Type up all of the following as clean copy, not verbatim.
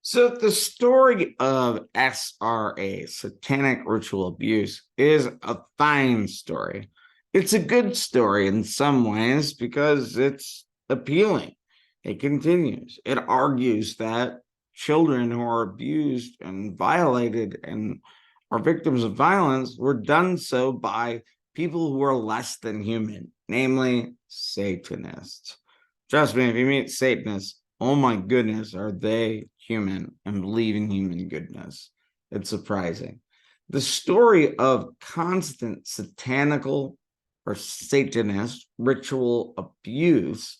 So the story of SRA, satanic ritual abuse, is a fine story. It's a good story in some ways because it's appealing. It continues. It argues that children who are abused and violated and are victims of violence were done so by people who are less than human, namely Satanists. Trust me, if you meet Satanists, oh my goodness, are they human and believe in human goodness? It's surprising. The story of constant satanical or Satanist ritual abuse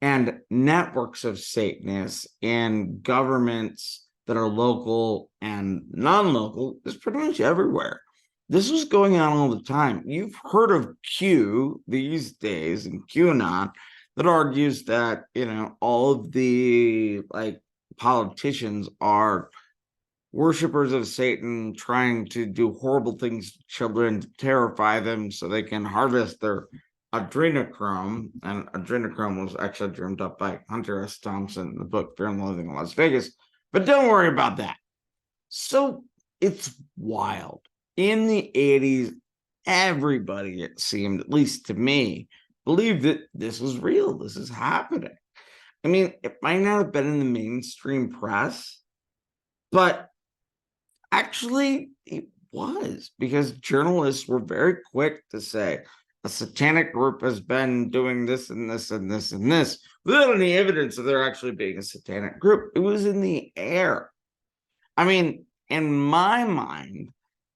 and networks of Satanists and governments that are local and non-local is pretty much everywhere. This was going on all the time. You've heard of Q these days and QAnon that argues that, all of the politicians are worshippers of Satan trying to do horrible things to children to terrify them so they can harvest their adrenochrome. And adrenochrome was actually dreamed up by Hunter S. Thompson in the book Fear and Loathing in Las Vegas. But don't worry about that. So it's wild. In the 80s, everybody, it seemed, at least to me, believed that this was real. This is happening. I mean, it might not have been in the mainstream press, but actually it was, because journalists were very quick to say a satanic group has been doing this and this and this and this without any evidence of there actually being a satanic group. It was in the air. I mean, in my mind,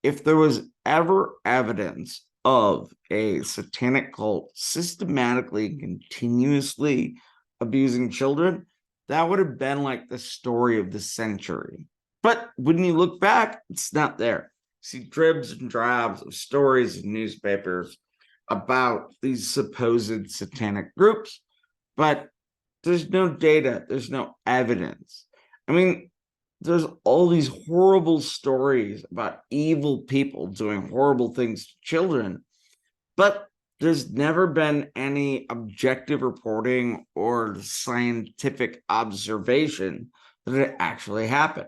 if there was ever evidence of a satanic cult systematically and continuously abusing children, that would have been like the story of the century. But when you look back, it's not there. You see dribs and drabs of stories in newspapers about these supposed satanic groups, but there's no data, there's no evidence. I mean, there's all these horrible stories about evil people doing horrible things to children, but there's never been any objective reporting or scientific observation that it actually happened.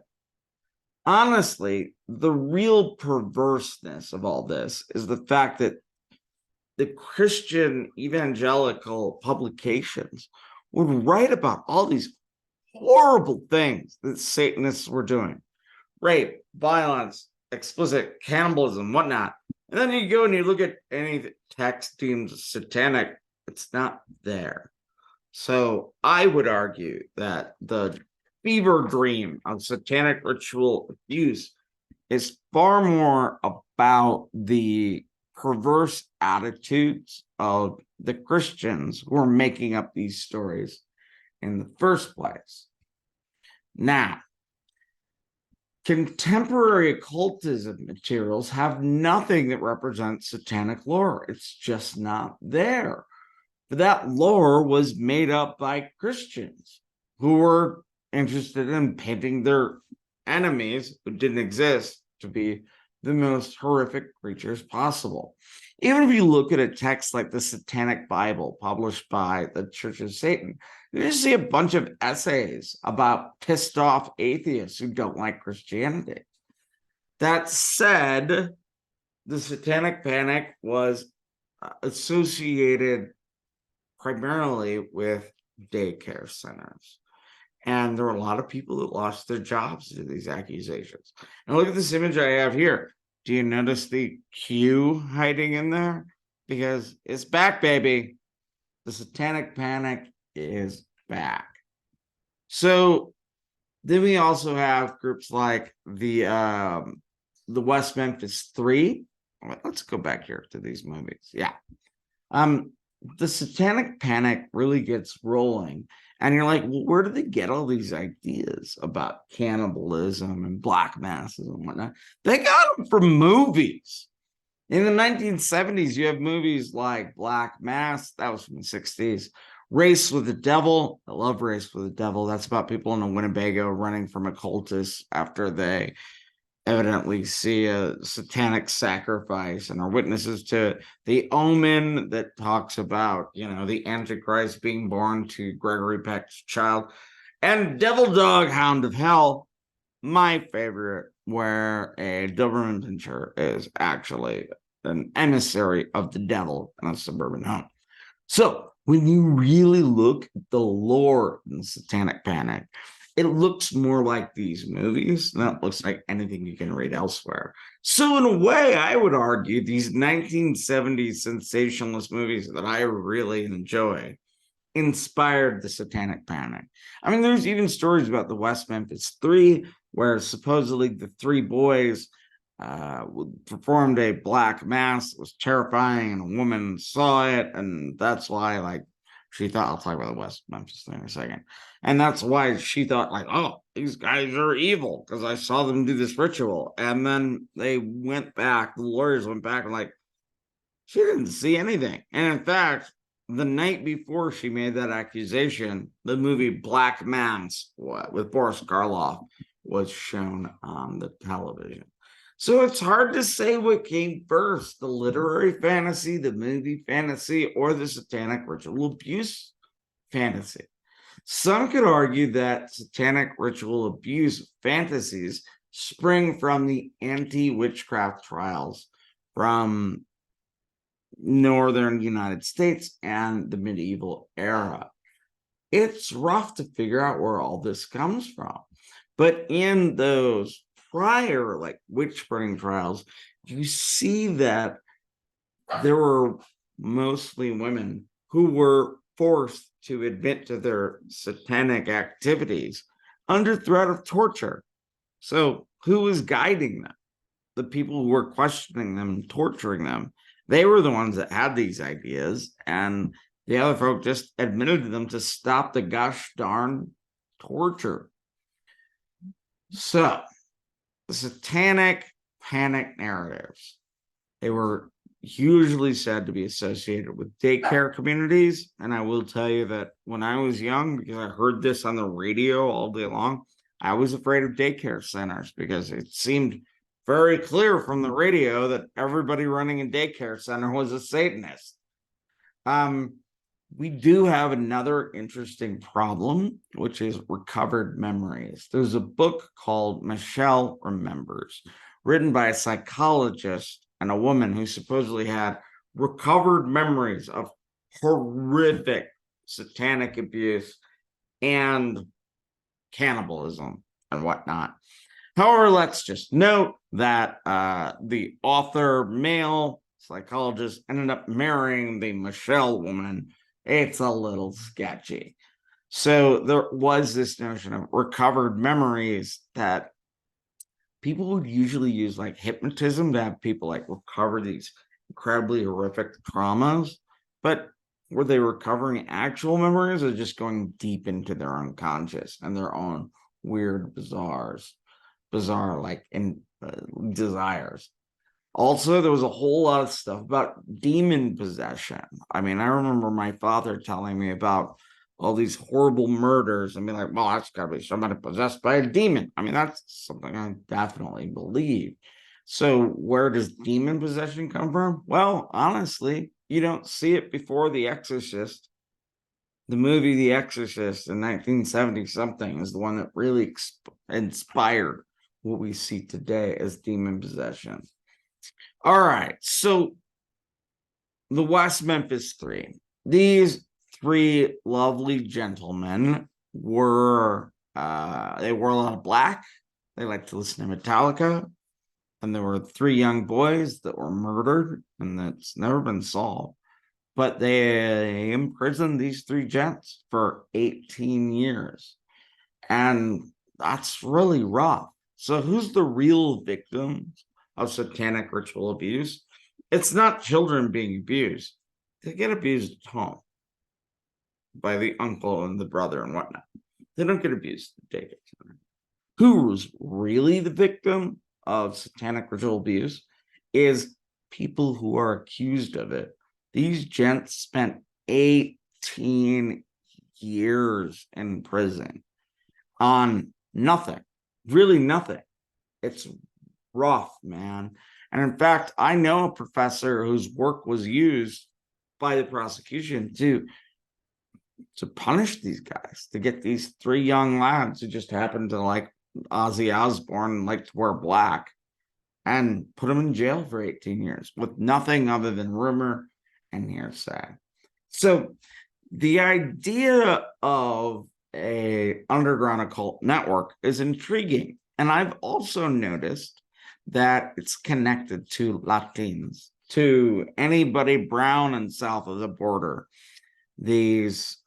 Honestly, the real perverseness of all this is the fact that the Christian evangelical publications would write about all these horrible things that Satanists were doing: rape, violence, explicit cannibalism, whatnot. And then you go and you look at any text deemed satanic, it's not there. So I would argue that the fever dream of satanic ritual abuse is far more about the perverse attitudes of the Christians who are making up these stories in the first place. Now, contemporary occultism materials have nothing that represents satanic lore. It's just not there. But that lore was made up by Christians who were interested in painting their enemies, who didn't exist, to be the most horrific creatures possible. Even if you look at a text like the Satanic Bible published by the Church of Satan, you just see a bunch of essays about pissed off atheists who don't like Christianity. That said, the Satanic Panic was associated primarily with daycare centers. And there were a lot of people that lost their jobs to these accusations. And look at this image I have here. Do you notice the Q hiding in there? Because it's back, baby. The Satanic Panic is back. So then we also have groups like the West Memphis 3. Let's go back here to these movies. Yeah. The Satanic Panic really gets rolling. And you're like, well, where do they get all these ideas about cannibalism and black masses and whatnot? They got them from movies. In the 1970s, you have movies like Black Mass. That was from the 60s. Race with the Devil. I love Race with the Devil. That's about people in a Winnebago running from a cultist after they evidently see a satanic sacrifice and are witnesses to it. The Omen, that talks about, the Antichrist being born to Gregory Peck's child. And Devil Dog, Hound of Hell, my favorite, where a Doberman Pinscher is actually an emissary of the devil in a suburban home. So when you really look at the lore in Satanic Panic, it looks more like these movies than it looks like anything you can read elsewhere. So in a way, I would argue these 1970s sensationalist movies that I really enjoy inspired the Satanic Panic. I mean, there's even stories about the West Memphis Three, where supposedly the three boys performed a black mass that was terrifying, and a woman saw it, and that's why, like, she thought, I'll talk about the West Memphis thing in a second, and that's why she thought, like, oh, these guys are evil because I saw them do this ritual, and then they went back, the lawyers went back and like, she didn't see anything, and in fact, the night before she made that accusation, the movie Black Mass with Boris Karloff was shown on the television. So it's hard to say what came first, the literary fantasy, the movie fantasy, or the satanic ritual abuse fantasy. Some could argue that satanic ritual abuse fantasies spring from the anti-witchcraft trials from northern United States and the medieval era. It's rough to figure out where all this comes from. But in those prior, like, witch burning trials, you see that there were mostly women who were forced to admit to their satanic activities under threat of torture. So who was guiding them? The people who were questioning them and torturing them. They were the ones that had these ideas, and the other folk just admitted to them to stop the gosh darn torture. So, the satanic panic narratives, they were usually said to be associated with daycare communities. And I will tell you that when I was young, because I heard this on the radio all day long, I was afraid of daycare centers because it seemed very clear from the radio that everybody running a daycare center was a Satanist. We do have another interesting problem, which is recovered memories. There's a book called Michelle Remembers, written by a psychologist and a woman who supposedly had recovered memories of horrific satanic abuse and cannibalism and whatnot. However, let's just note that the author, male psychologist, ended up marrying the Michelle woman. It's a little sketchy. So there was this notion of recovered memories that people would usually use like hypnotism to have people like recover these incredibly horrific traumas. But were they recovering actual memories or just going deep into their unconscious and their own weird, bizarre like in desires? Also, there was a whole lot of stuff about demon possession. I mean, I remember my father telling me about all these horrible murders and be like, well, that's got to be somebody possessed by a demon. I mean, that's something I definitely believe. So where does demon possession come from? Well, honestly, you don't see it before The Exorcist. The movie The Exorcist in 1970 something is the one that really inspired what we see today as demon possession. All right, so the West Memphis Three. These three lovely gentlemen were, they wore a lot of black. They liked to listen to Metallica. And there were three young boys that were murdered, and that's never been solved. But they imprisoned these three gents for 18 years. And that's really rough. So who's the real victims of satanic ritual abuse? It's not children being abused. They get abused at home by the uncle and the brother and whatnot. They don't get abused at the daycare center. Who's really the victim of satanic ritual abuse is people who are accused of it. These gents spent 18 years in prison on nothing, really nothing. It's rough, man. And in fact, I know a professor whose work was used by the prosecution to punish these guys, to get these three young lads who just happened to like Ozzy Osbourne liked to wear black, and put him in jail for 18 years with nothing other than rumor and hearsay. So the idea of a underground occult network is intriguing. And I've also noticed that it's connected to Latinos, to anybody brown and south of the border. These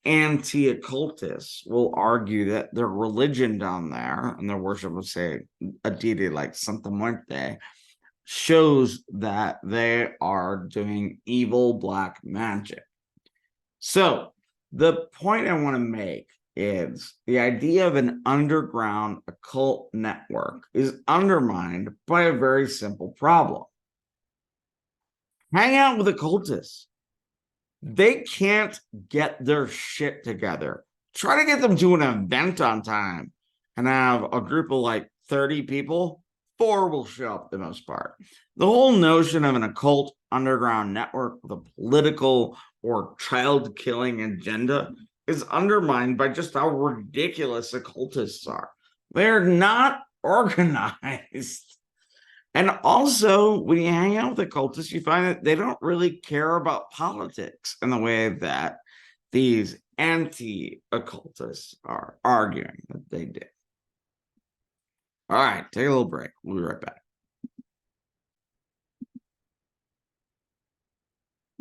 anti-occultists will argue that their religion down there and their worship of, say, a deity like Santa Muerte shows that they are doing evil black magic. So the point I want to make is the idea of an underground occult network is undermined by a very simple problem. Hang out with occultists. They can't get their shit together. Try to get them to an event on time and have a group of like 30 people. 4 will show up for the most part. The whole notion of an occult underground network with a political or child killing agenda is undermined by just how ridiculous occultists are. They're not organized. And also, when you hang out with occultists, you find that they don't really care about politics in the way that these anti-occultists are arguing that they do. All right, take a little break. We'll be right back.